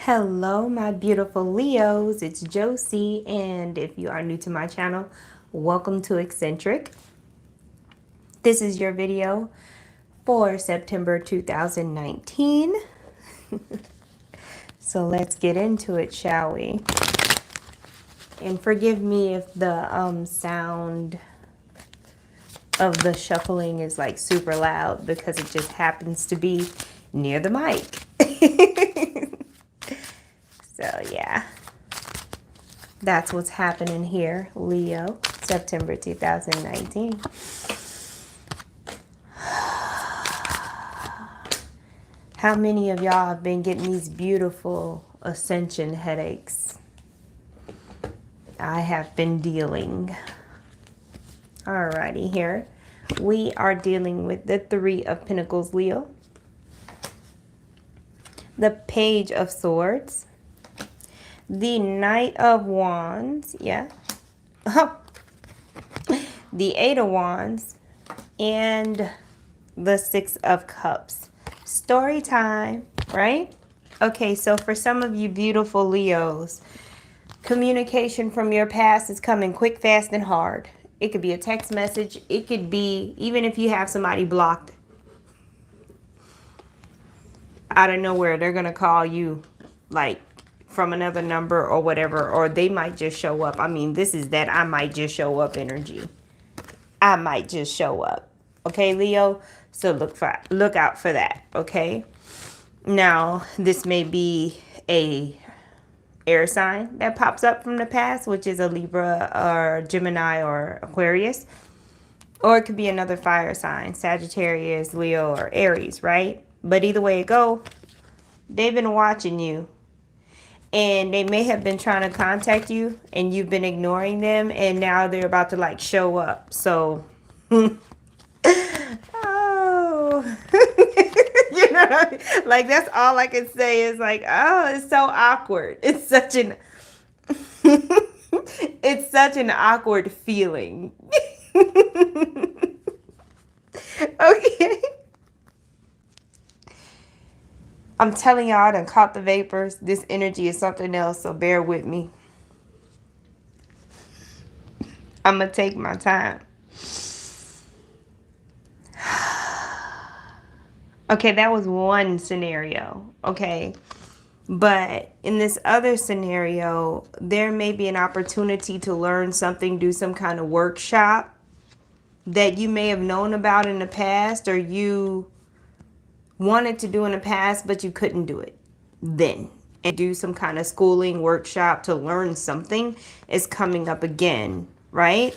Hello, my beautiful Leos. It's Josie, and if you are new to my channel, welcome to Eccentric. This is your video for September 2019. So let's get into it, shall we? And forgive me if the sound of the shuffling is like super loud because it just happens to be near the mic. So yeah. That's what's happening here, Leo, September 2019. How many of y'all have been getting these beautiful ascension headaches? I have been dealing. Alrighty, here. We are dealing with the Three of Pentacles, Leo. The Page of Swords. The Knight of Wands, yeah. The Eight of Wands. And the Six of Cups. Story time, right? Okay, so for some of you beautiful Leos, communication from your past is coming quick, fast, and hard. It could be a text message. It could be, even if you have somebody blocked out of nowhere, they're going to call you like from another number or whatever, or they might just show up. I mean, this is that I might just show up energy. I might just show up. Okay, Leo? So look out for that, okay? Now, this may be a air sign that pops up from the past, which is a Libra or Gemini or Aquarius. Or it could be another fire sign, Sagittarius, Leo, or Aries, right? But either way it go, they've been watching you. And they may have been trying to contact you and you've been ignoring them. And now they're about to like show up. So, oh, you know what I mean? Like that's all I can say is like, oh, it's so awkward. It's such an it's such an awkward feeling. Okay. I'm telling y'all, I done caught the vapors. This energy is something else, so bear with me. I'm going to take my time. Okay, that was one scenario, okay? But in this other scenario, there may be an opportunity to learn something, do some kind of workshop that you may have known about in the past or you wanted to do in the past, but you couldn't do it then. And do some kind of schooling workshop to learn something is coming up again, right?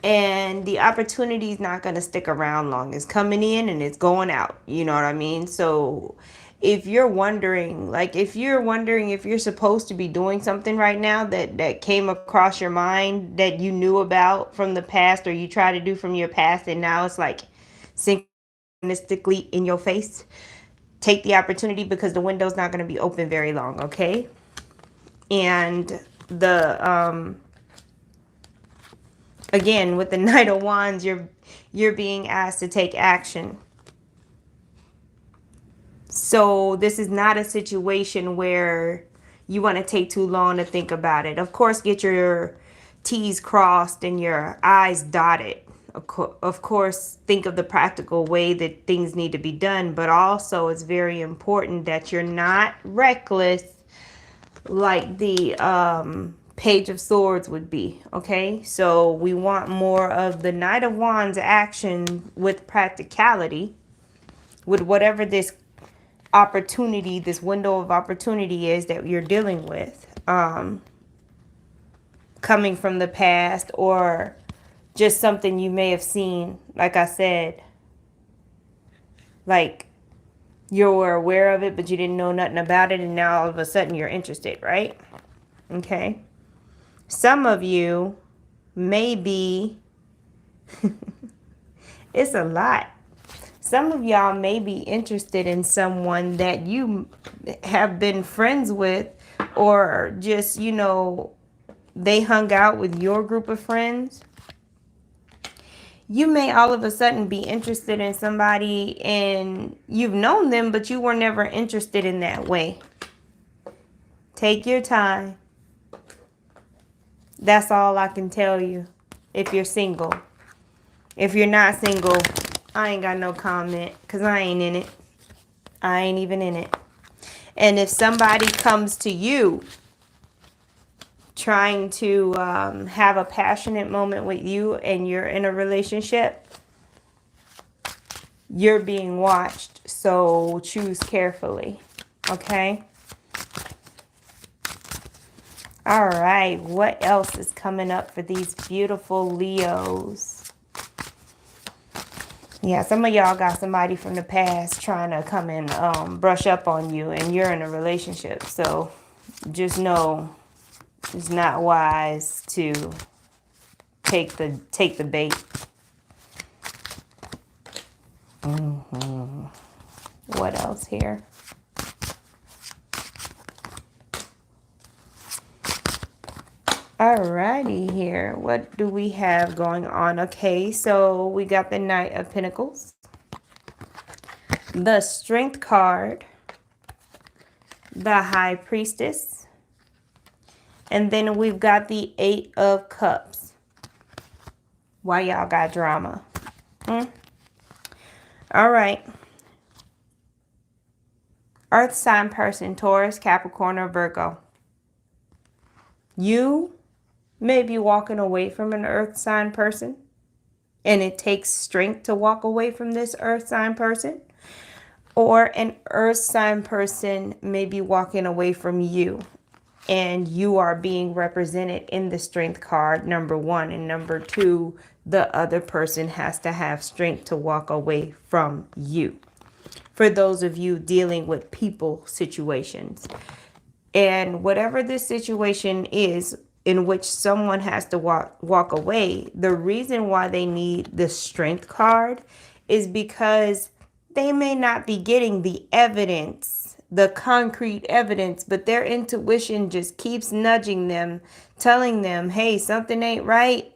And the opportunity is not going to stick around long. It's coming in and it's going out. You know what I mean? So if you're wondering, if you're supposed to be doing something right now that came across your mind that you knew about from the past or you try to do from your past and now it's like synchronistically in your face, take the opportunity because the window's not going to be open very long, okay? And the again with the Knight of Wands, you're being asked to take action. So this is not a situation where you want to take too long to think about it. Of course, get your T's crossed and your I's dotted. Of course, think of the practical way that things need to be done, but also it's very important that you're not reckless like the Page of Swords would be, okay? So we want more of the Knight of Wands action with practicality, with whatever this opportunity, this window of opportunity is that you're dealing with, coming from the past or just something you may have seen, like I said, like you were aware of it, but you didn't know nothing about it, and now all of a sudden you're interested, right? Okay. Some of you may be, it's a lot. Some of y'all may be interested in someone that you have been friends with or just, you know, they hung out with your group of friends. You may all of a sudden be interested in somebody and you've known them, but you were never interested in that way. Take your time. That's all I can tell you if you're single. If you're not single, I ain't got no comment because I ain't in it. I ain't even in it. And if somebody comes to you trying to have a passionate moment with you and you're in a relationship, you're being watched. So choose carefully. Okay? All right. What else is coming up for these beautiful Leos? Yeah, some of y'all got somebody from the past trying to come and brush up on you, and you're in a relationship. So just know it's not wise to take the bait. What else here? Alrighty here. What do we have going on? Okay, so we got the Knight of Pentacles, the Strength card, the High Priestess, and then we've got the Eight of Cups. Why y'all got drama? All right. Earth sign person, Taurus, Capricorn, or Virgo. You may be walking away from an earth sign person, and it takes strength to walk away from this earth sign person. Or an earth sign person may be walking away from you, and you are being represented in the strength card, number one. And number two, the other person has to have strength to walk away from you. For those of you dealing with people situations. And whatever this situation is in which someone has to walk away, the reason why they need the strength card is because they may not be getting the evidence, the concrete evidence, but their intuition just keeps nudging them, telling them, hey, something ain't right.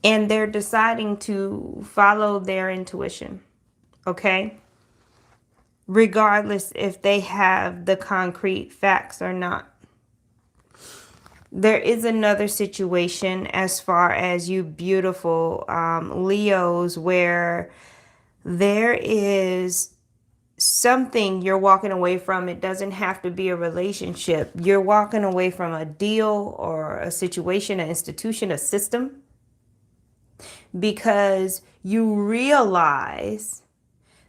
And they're deciding to follow their intuition. Okay? Regardless if they have the concrete facts or not. There is another situation as far as you beautiful Leos where there is something you're walking away from. It doesn't have to be a relationship. You're walking away from a deal or a situation, an institution, a system, because you realize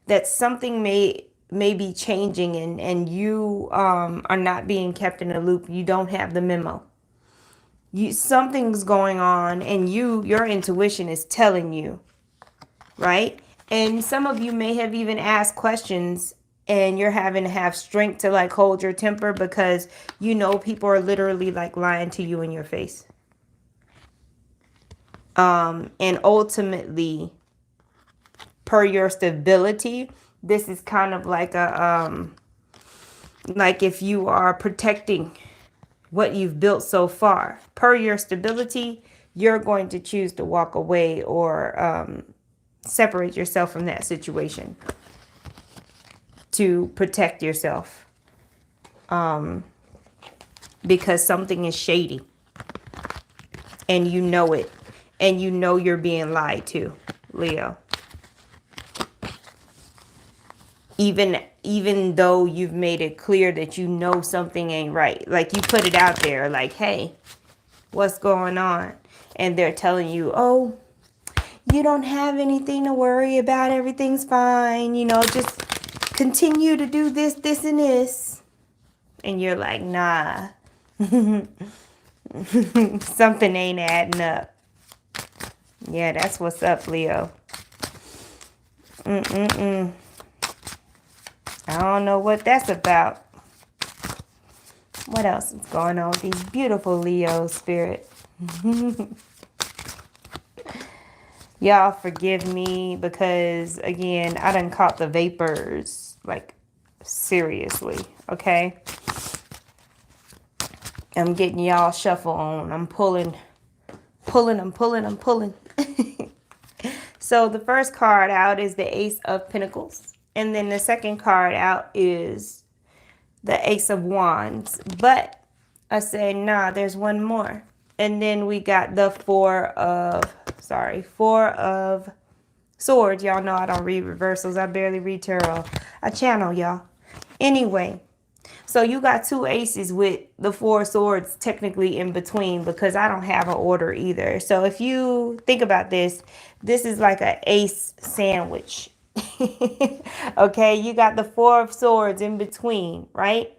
that something may be changing and you are not being kept in a loop. You don't have the memo. Something's going on and your intuition is telling you, right? And some of you may have even asked questions and you're having to have strength to like hold your temper because you know people are literally like lying to you in your face. And ultimately, per your stability, this is kind of like a like if you are protecting what you've built so far. Per your stability, you're going to choose to walk away or separate yourself from that situation to protect yourself. Because something is shady. And you know it. And you know you're being lied to, Leo. Even though you've made it clear that you know something ain't right. Like you put it out there like, hey, what's going on? And they're telling you, oh, you don't have anything to worry about. Everything's fine. You know, just continue to do this, this, and this. And you're like, nah. Something ain't adding up. Yeah, that's what's up, Leo. I don't know what that's about. What else is going on with these beautiful Leo spirit? Y'all forgive me because, again, I done caught the vapors, like, seriously, okay? I'm getting y'all shuffle on. I'm pulling. So the first card out is the Ace of Pentacles. And then the second card out is the Ace of Wands. But I said, nah, there's one more. And then we got the Four of Swords. Y'all know I don't read reversals. I barely read tarot. I channel, y'all. Anyway, so you got two aces with the Four Swords technically in between, because I don't have an order either. So if you think about this, this is like an ace sandwich. Okay, you got the Four of Swords in between, right?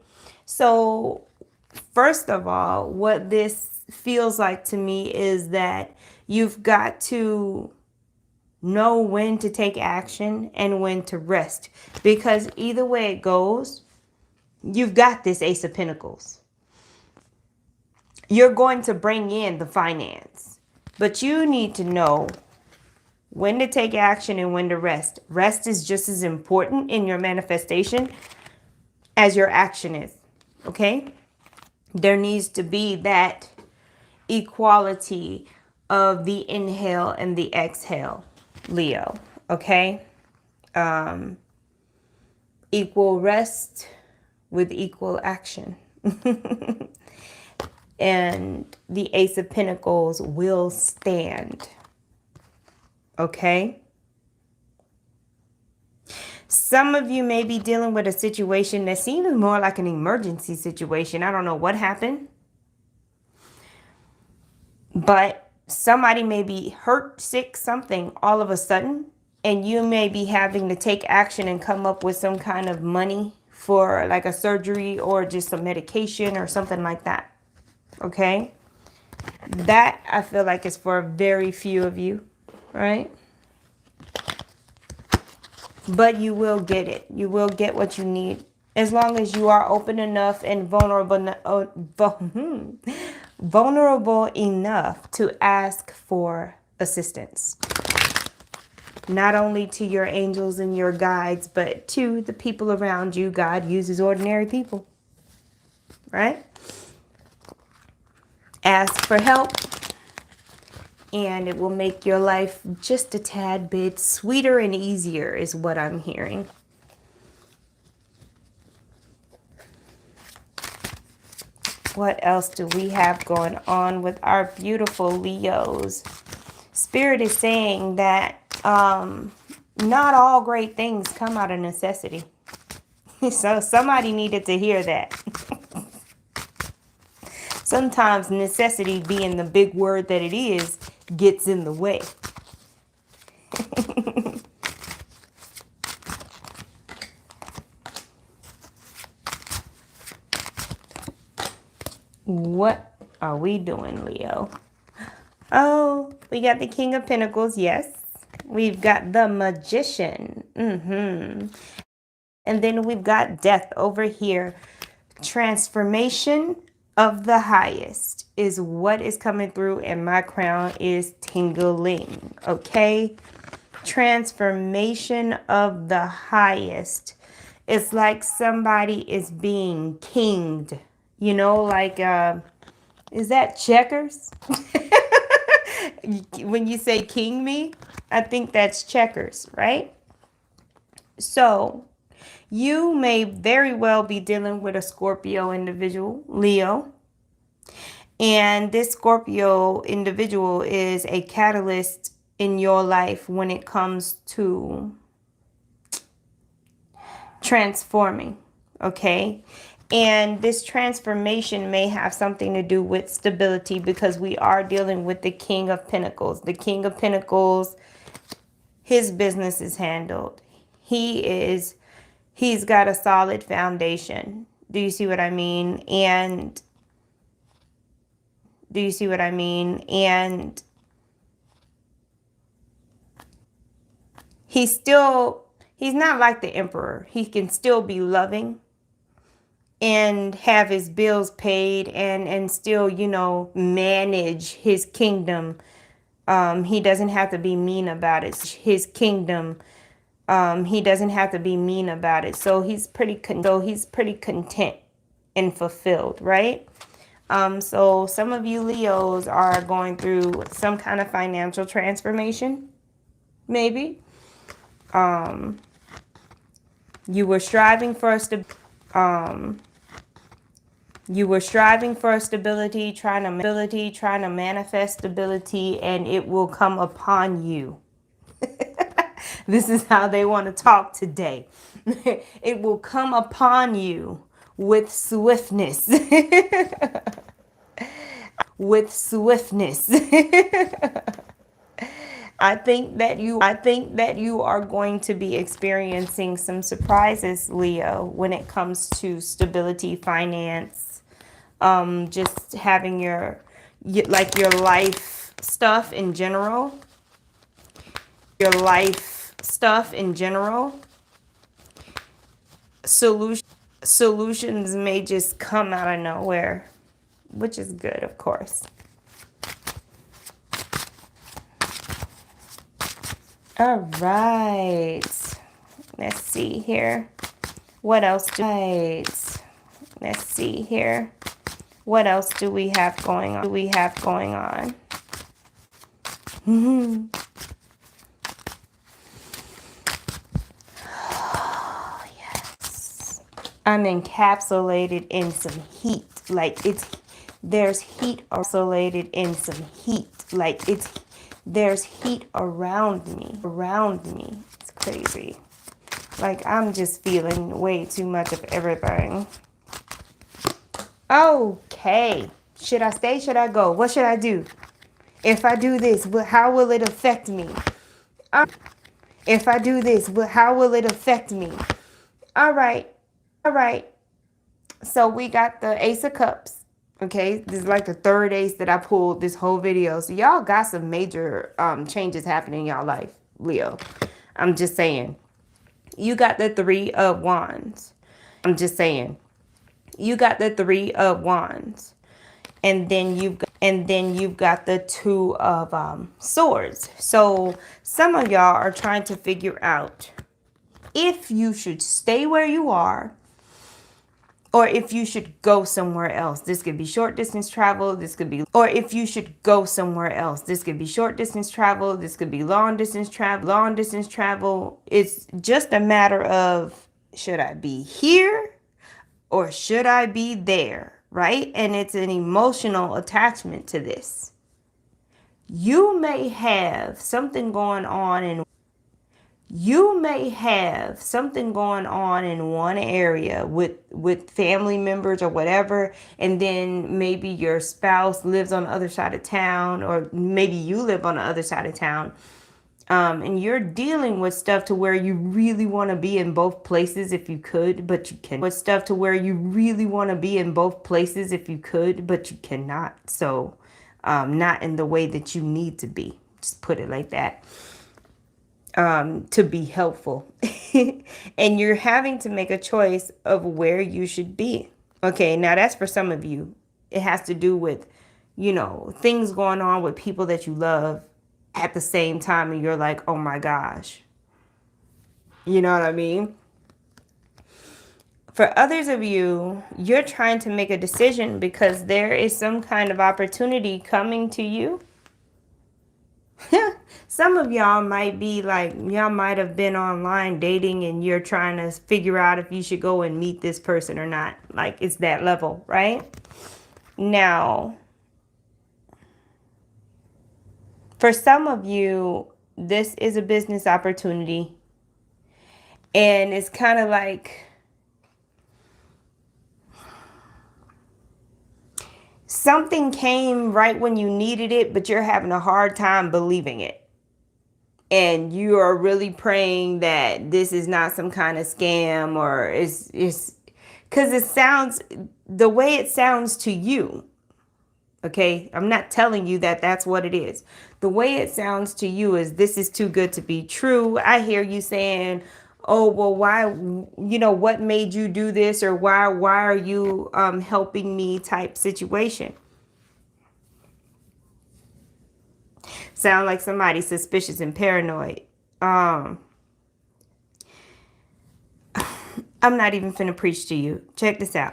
So first of all, what this feels like to me is that you've got to know when to take action and when to rest, because either way it goes, you've got this Ace of Pentacles. You're going to bring in the finance, but you need to know when to take action and when to rest. Rest is just as important in your manifestation as your action is, okay? There needs to be that equality of the inhale and the exhale, Leo, okay? Equal rest with equal action. And the Ace of Pentacles will stand, okay? Some of you may be dealing with a situation that seems more like an emergency situation. I don't know what happened, but somebody may be hurt, sick, something all of a sudden, and you may be having to take action and come up with some kind of money for like a surgery or just some medication or something like that. Okay? That I feel like is for very few of you, right? But you will get it. You will get what you need as long as you are open enough and vulnerable enough to ask for assistance. Not only to your angels and your guides, but to the people around you. God uses ordinary people, right? Ask for help, and it will make your life just a tad bit sweeter and easier, is what I'm hearing. What else do we have going on with our beautiful Leos? Spirit is saying that not all great things come out of necessity. So somebody needed to hear that. Sometimes necessity, being the big word that it is, gets in the way. What are we doing, Leo? Oh, we got the King of Pentacles, yes. We've got the Magician. And then we've got Death over here. Transformation of the highest is what is coming through, and my crown is tingling, okay? Transformation of the highest. It's like somebody is being kinged, you know, like, is that checkers? When you say king me, I think that's checkers, right? So you may very well be dealing with a Scorpio individual, Leo. And this Scorpio individual is a catalyst in your life when it comes to transforming, okay? And this transformation may have something to do with stability, because we are dealing with the King of Pentacles. The King of Pentacles, his business is handled. He's got a solid foundation. Do you see what I mean? And he's not like the emperor. He can still be loving and have his bills paid and still, you know, manage his kingdom. He doesn't have to be mean about it. His kingdom. He doesn't have to be mean about it. So he's pretty content and fulfilled, right? So some of you Leos are going through some kind of financial transformation, maybe. You were striving for us to, You were striving for stability, trying to manifest stability, and it will come upon you. This is how they want to talk today. It will come upon you with swiftness. With swiftness. I think that you are going to be experiencing some surprises, Leo, when it comes to stability, finance, just having your life stuff in general. Your life stuff in general. Solutions may just come out of nowhere, which is good, of course. All right. Let's see here. What else do Let's see here. What else do we have going on? Oh, yes. I'm encapsulated in some heat. There's heat encapsulated in some heat. There's heat around me. It's crazy. I'm just feeling way too much of everything. Okay. Should I stay? Should I go? What should I do? If I do this, how will it affect me? If I do this, how will it affect me? All right. So we got the Ace of Cups. Okay, this is like the third ace that I pulled this whole video. So y'all got some major changes happening in y'all life, Leo. I'm just saying. You got the Three of Wands. I'm just saying. You got the Three of Wands. And then you've got the Two of Swords. So some of y'all are trying to figure out if you should stay where you are or if you should go somewhere else. This could be short distance travel. This could be, or if you should go somewhere else. This could be short distance travel. This could be long distance travel. It's just a matter of, should I be here or should I be there? Right? And it's an emotional attachment to this. You may have something going on in one area with family members or whatever, and then maybe your spouse lives on the other side of town, or maybe you live on the other side of town, and you're dealing with stuff to where you really want to be in both places if you could, but you can. With stuff to where you really want to be in both places if you could, but you cannot. So, not in the way that you need to be. Just put it like that. To be helpful. And you're having to make a choice of where you should be. Okay, now that's for some of you. It has to do with, things going on with people that you love at the same time, and you're like, oh my gosh. You know what I mean? For others of you, you're trying to make a decision because there is some kind of opportunity coming to you. Some of y'all might be y'all might have been online dating and you're trying to figure out if you should go and meet this person or not. It's that level, right? Now, for some of you, this is a business opportunity. And it's kind of like something came right when you needed it, but you're having a hard time believing it. And you are really praying that this is not some kind of scam, or it's because it sounds the way it sounds to you. Okay, I'm not telling you that that's what it is. The way it sounds to you is this is too good to be true. I hear you saying, oh, well, why, what made you do this? Or why are you helping me type situation? Sound like somebody suspicious and paranoid. I'm not even finna preach to you. Check this out.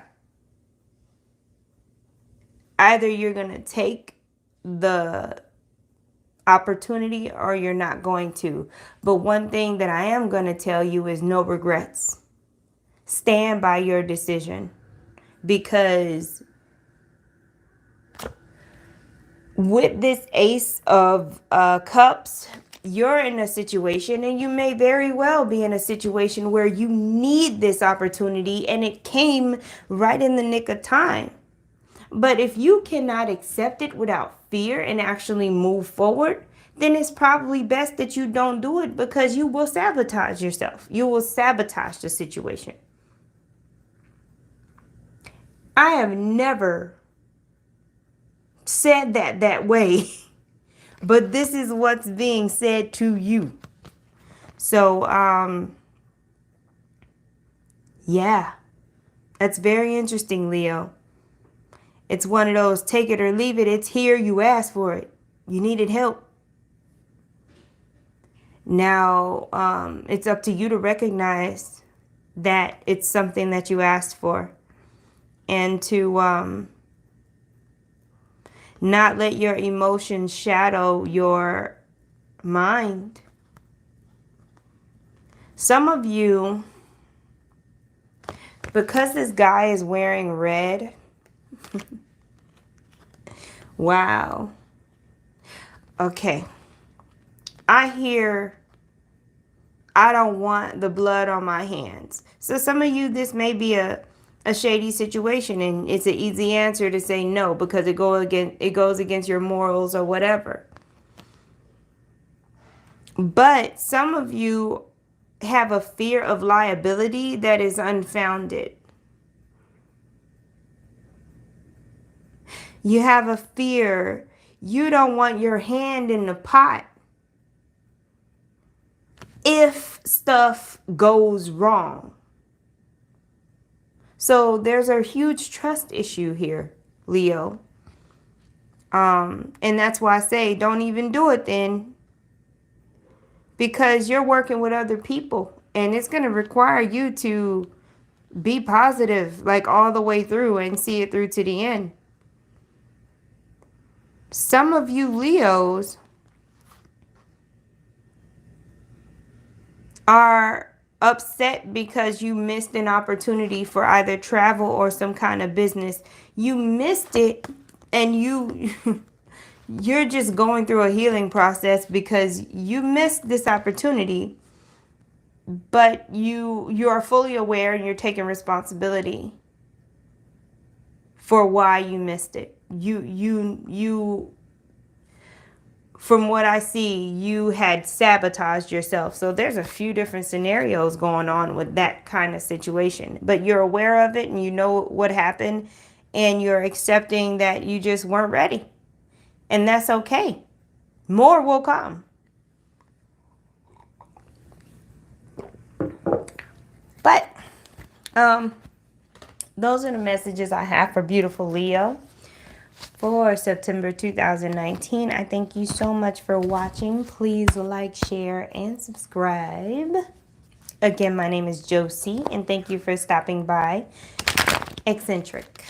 Either you're going to take the opportunity or you're not going to. But one thing that I am going to tell you is no regrets. Stand by your decision, because with this Ace of Cups, you're in a situation, and you may very well be in a situation where you need this opportunity, and it came right in the nick of time. But if you cannot accept it without fear and actually move forward, then it's probably best that you don't do it, because you will sabotage yourself. You will sabotage the situation. I have never said that way, but this is what's being said to you. So, yeah, that's very interesting, Leo. It's one of those take it or leave it. It's here. You asked for it. You needed help. Now, it's up to you to recognize that it's something that you asked for, and to not let your emotions shadow your mind. Some of you, because this guy is wearing red, wow. Okay. I hear, I don't want the blood on my hands. So some of you, this may be a shady situation, and it's an easy answer to say no because it goes against your morals or whatever. But some of you have a fear of liability that is unfounded. You have a fear. You don't want your hand in the pot if stuff goes wrong. So there's a huge trust issue here, Leo. And that's why I say don't even do it then, because you're working with other people, and it's going to require you to be positive, like all the way through, and see it through to the end. Some of you Leos are upset because you missed an opportunity for either travel or some kind of business. You missed it, and you're just going through a healing process because you missed this opportunity, but you are fully aware, and you're taking responsibility for why you missed it. You from what I see, you had sabotaged yourself. So there's a few different scenarios going on with that kind of situation. But you're aware of it, and you know what happened, and you're accepting that you just weren't ready. And that's okay. More will come. But those are the messages I have for beautiful Leo for September 2019. I thank you so much for watching. Please like, share, and subscribe. Again, my name is Josie, and thank you for stopping by. Eccentric.